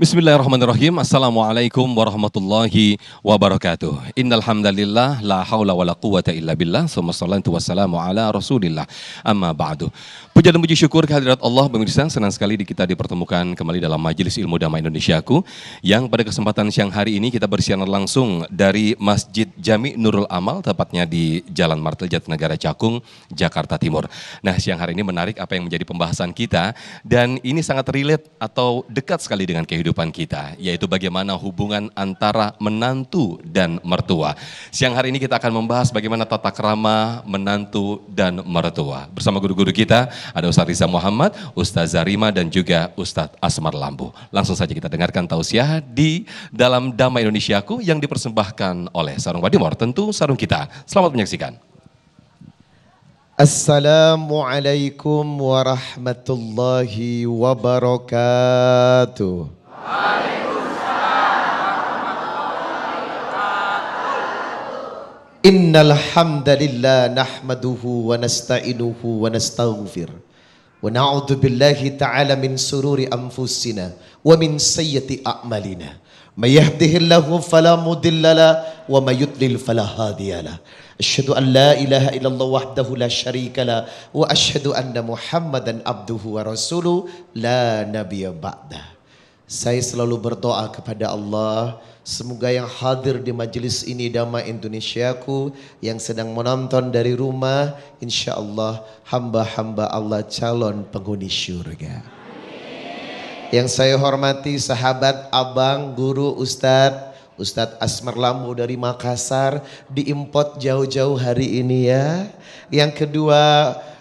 Bismillahirrahmanirrahim. Assalamualaikum warahmatullahi wabarakatuh. Innal hamdalillah la haula wala quwata illa billah. Wassalatu wassalamu ala Rasulillah. Amma ba'du. Puja dan puji syukur kehadirat Allah, pemirsa. Senang sekali kita dipertemukan kembali dalam Majelis Ilmu Damai Indonesiaku, yang pada kesempatan siang hari ini kita bersiaran langsung dari Masjid Jami Nurul Amal, tepatnya di Jalan Martel Jatinegara Cakung, Jakarta Timur. Nah, siang hari ini menarik apa yang menjadi pembahasan kita, dan ini sangat relate atau dekat sekali dengan kehidupan kita, yaitu bagaimana hubungan antara menantu dan mertua. Siang hari ini kita akan membahas bagaimana tata krama menantu dan mertua. Bersama guru-guru kita, ada Ustaz Riza Muhammad, Ustaz Zarima, dan juga Ustaz Asmar Lambu. Langsung saja kita dengarkan tausiah di dalam Damai Indonesiaku yang dipersembahkan oleh Sarung Wadimor, tentu sarung kita. Selamat menyaksikan. Assalamualaikum warahmatullahi wabarakatuh. Innal hamdalillah nahmaduhu wa nasta'inuhu wa nastaghfir wa na'udzu billahi ta'ala min sururi anfusina wa min sayyiati a'malina. May yahdihillahu fala mudilla lahu wa may yudlil fala hadiya lahu. Asyhadu an la ilaha illallah wahdahu la syarika lahu wa asyhadu anna Muhammadan abduhu wa rasuluhu la nabiyya ba'dah. Saya selalu berdoa kepada Allah, semoga yang hadir di majelis ini Damai Indonesiaku, yang sedang menonton dari rumah, insya Allah hamba-hamba Allah calon penghuni syurga. Yang saya hormati sahabat, abang, guru, Ustadz Asmar Lambu dari Makassar, diimport jauh-jauh hari ini ya. Yang kedua,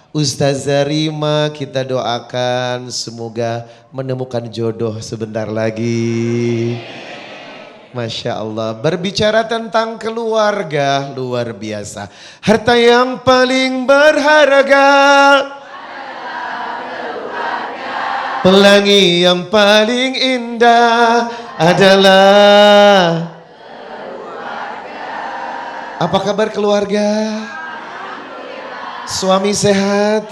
Ustaz Zarima, kita doakan semoga menemukan jodoh sebentar lagi. Masya Allah. Berbicara tentang keluarga, luar biasa. Harta yang paling berharga, pelangi yang paling indah adalah keluarga. Apa kabar keluarga? Suami sehat,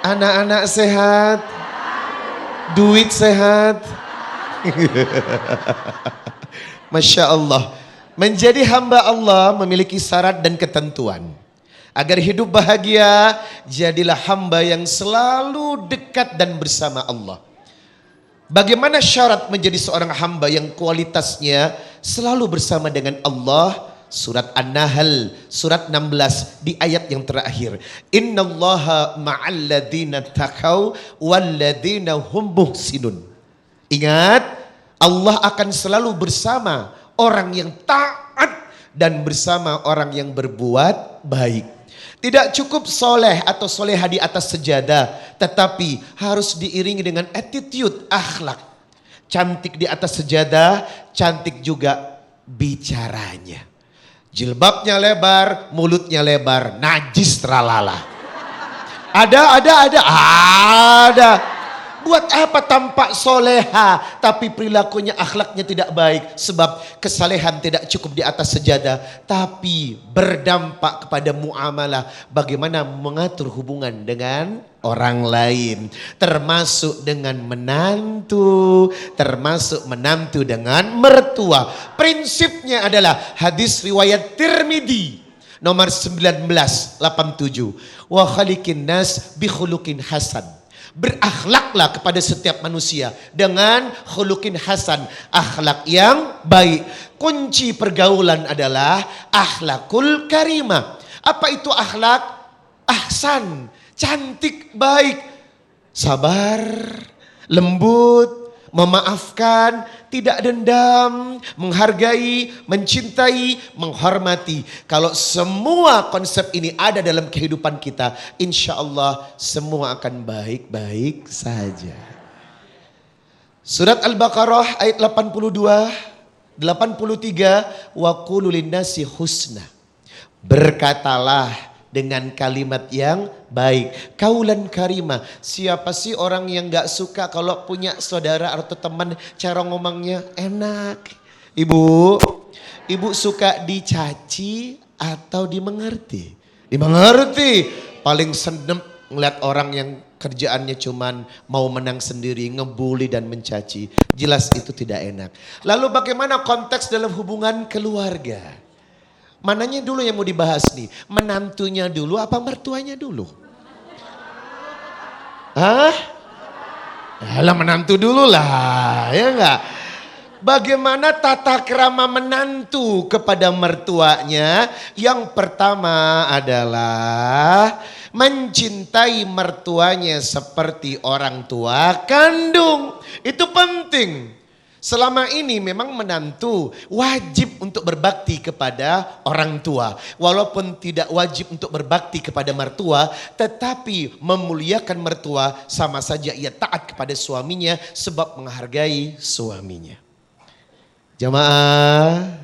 anak-anak sehat, duit sehat. Masya Allah. Menjadi hamba Allah memiliki syarat dan ketentuan. Agar hidup bahagia, jadilah hamba yang selalu dekat dan bersama Allah. Bagaimana syarat menjadi seorang hamba yang kualitasnya selalu bersama dengan Allah? Surat An-Nahl, surat 16 di ayat yang terakhir. Innallaha ma'alladina taqaw walladina hum muhsinun. Ingat, Allah akan selalu bersama orang yang taat dan bersama orang yang berbuat baik. Tidak cukup soleh atau soleha di atas sejadah, tetapi harus diiringi dengan attitude, akhlak. Cantik di atas sejadah, cantik juga bicaranya. Jilbabnya lebar, mulutnya lebar, najis tralala. Ada. Buat apa tampak soleha tapi perilakunya, akhlaknya tidak baik? Sebab kesalehan tidak cukup di atas sejadah, tapi berdampak kepada muamalah. Bagaimana mengatur hubungan dengan orang lain, termasuk dengan menantu, termasuk menantu dengan mertua. Prinsipnya adalah hadis riwayat Tirmidzi nomor 1987. Wa khaliqin nas bi khuluqin hasan. Berakhlaklah kepada setiap manusia dengan khuluqin hasan, akhlak yang baik. Kunci pergaulan adalah akhlakul karimah. Apa itu akhlak? Ahsan, cantik, baik, sabar, lembut, memaafkan, tidak dendam, menghargai, mencintai, menghormati. Kalau semua konsep ini ada dalam kehidupan kita, insya Allah semua akan baik-baik saja. Surat Al-Baqarah ayat 82. 83 wa qulu linnasi husna. Berkatalah dengan kalimat yang baik. Kaulan karima. Siapa sih orang yang gak suka kalau punya saudara atau teman cara ngomongnya enak? Ibu suka dicaci atau dimengerti? Dimengerti. Paling seneng ngeliat orang yang kerjaannya cuman mau menang sendiri, ngebully dan mencaci. Jelas itu tidak enak. Lalu bagaimana konteks dalam hubungan keluarga? Mananya dulu yang mau dibahas nih? Menantunya dulu apa mertuanya dulu? Hah? Alah menantu dulu lah, ya enggak? Bagaimana tata krama menantu kepada mertuanya? Yang pertama adalah mencintai mertuanya seperti orang tua kandung. Itu penting. Selama ini memang menantu wajib untuk berbakti kepada orang tua. Walaupun tidak wajib untuk berbakti kepada mertua, tetapi memuliakan mertua sama saja ia taat kepada suaminya sebab menghargai suaminya. Jamaah,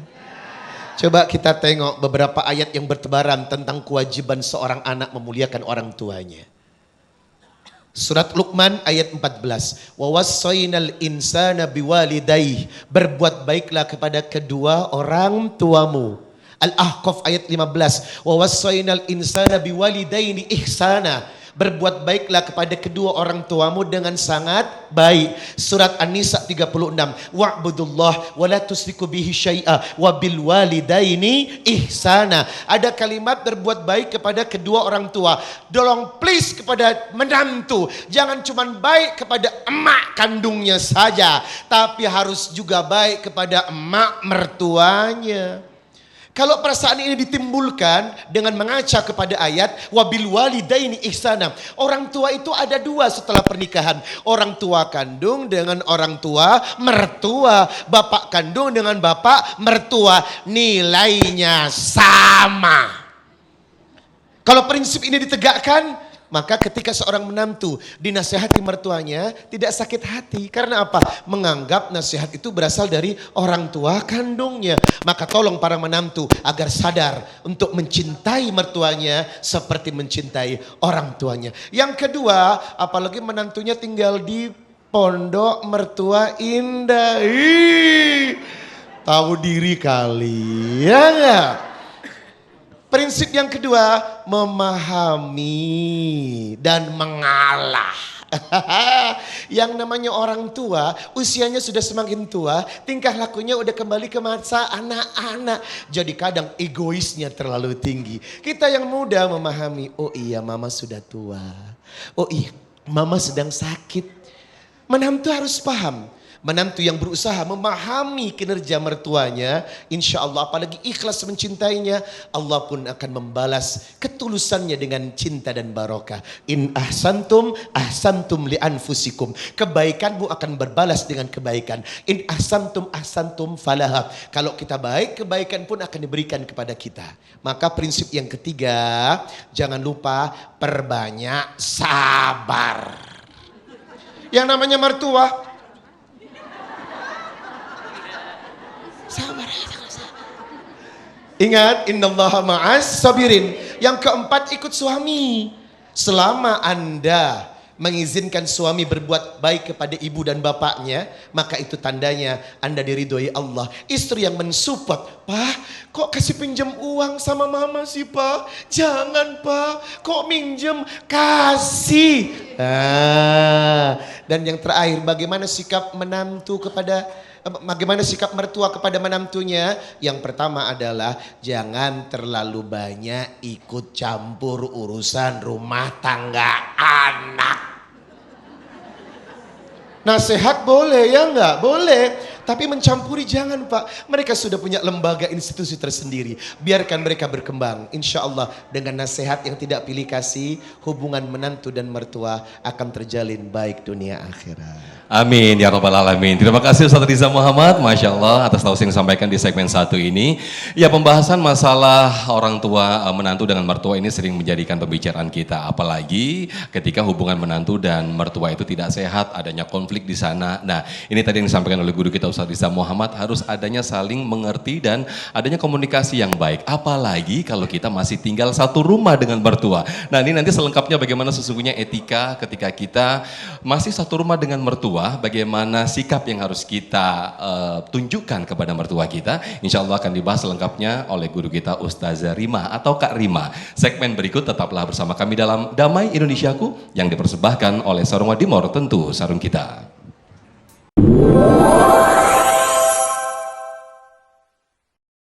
coba kita tengok beberapa ayat yang bertebaran tentang kewajiban seorang anak memuliakan orang tuanya. Surat Luqman ayat 14. Wa wassaynal insana biwalidayhi. Berbuat baiklah kepada kedua orang tuamu. Al-Ahqaf ayat 15. Wa wassaynal insana biwalidaini ihsana. Berbuat baiklah kepada kedua orang tuamu dengan sangat baik. Surat An-Nisa 36. Wa'budullah wa la tusyriku bihi syai'a wa bil walidaini ihsana. Ada kalimat berbuat baik kepada kedua orang tua. Tolong please kepada menantu. Jangan cuma baik kepada emak kandungnya saja, tapi harus juga baik kepada emak mertuanya. Kalau perasaan ini ditimbulkan dengan mengaca kepada ayat wabil walidaini ihsana. Orang tua itu ada dua setelah pernikahan. Orang tua kandung dengan orang tua mertua. Bapak kandung dengan bapak mertua. Nilainya sama. Kalau prinsip ini ditegakkan, maka ketika seorang menantu dinasihati mertuanya tidak sakit hati. Karena apa? Menganggap nasihat itu berasal dari orang tua kandungnya. Maka tolong para menantu agar sadar untuk mencintai mertuanya seperti mencintai orang tuanya. Yang kedua, apalagi menantunya tinggal di pondok mertua indah. Tahu diri kali, ya enggak? Prinsip yang kedua, memahami dan mengalah. Yang namanya orang tua, usianya sudah semakin tua, tingkah lakunya udah kembali ke masa anak-anak. Jadi kadang egoisnya terlalu tinggi. Kita yang muda memahami, oh iya mama sudah tua. Oh iya mama sedang sakit. Menantu harus paham. Menantu yang berusaha memahami kinerja mertuanya, insya Allah apalagi ikhlas mencintainya, Allah pun akan membalas ketulusannya dengan cinta dan barokah. In ahsantum ahsantum li anfusikum. Kebaikanmu akan berbalas dengan kebaikan. In ahsantum falaha. Kalau kita baik, kebaikan pun akan diberikan kepada kita. Maka prinsip yang ketiga, jangan lupa perbanyak sabar. Yang namanya mertua, sabar. Ingat, innallaha ma'as sabirin. Yang keempat, ikut suami. Selama Anda mengizinkan suami berbuat baik kepada ibu dan bapaknya, maka itu tandanya Anda diridhoi Allah. Istri yang mensupport, Pak, kok kasih pinjam uang sama mama sih Pak? Jangan Pak, kok minjem? Kasih. Dan yang terakhir, bagaimana sikap mertua kepada menantunya? Yang pertama adalah jangan terlalu banyak ikut campur urusan rumah tangga anak. Nasihat boleh ya enggak? Boleh. Tapi mencampuri jangan Pak. Mereka sudah punya lembaga institusi tersendiri. Biarkan mereka berkembang. Insya Allah dengan nasihat yang tidak pilih kasih, hubungan menantu dan mertua akan terjalin baik dunia akhirat. Amin ya rabbal alamin. Terima kasih Ustaz Riza Muhammad, Masya Allah atas tausiah yang disampaikan di segmen 1 ini. Ya, pembahasan masalah orang tua menantu dengan mertua ini sering menjadikan pembicaraan kita. Apalagi ketika hubungan menantu dan mertua itu tidak sehat, adanya konflik di sana. Nah, ini tadi yang disampaikan oleh guru kita Ustaz Ustadz Rizal Muhammad, harus adanya saling mengerti dan adanya komunikasi yang baik. Apalagi kalau kita masih tinggal satu rumah dengan mertua. Nah ini nanti selengkapnya bagaimana sesungguhnya etika ketika kita masih satu rumah dengan mertua, bagaimana sikap yang harus kita tunjukkan kepada mertua kita. Insya Allah akan dibahas selengkapnya oleh guru kita Ustazah Rima atau Kak Rima. Segmen berikut tetaplah bersama kami dalam Damai Indonesiaku yang dipersembahkan oleh Sarung Wadimor, tentu sarung kita.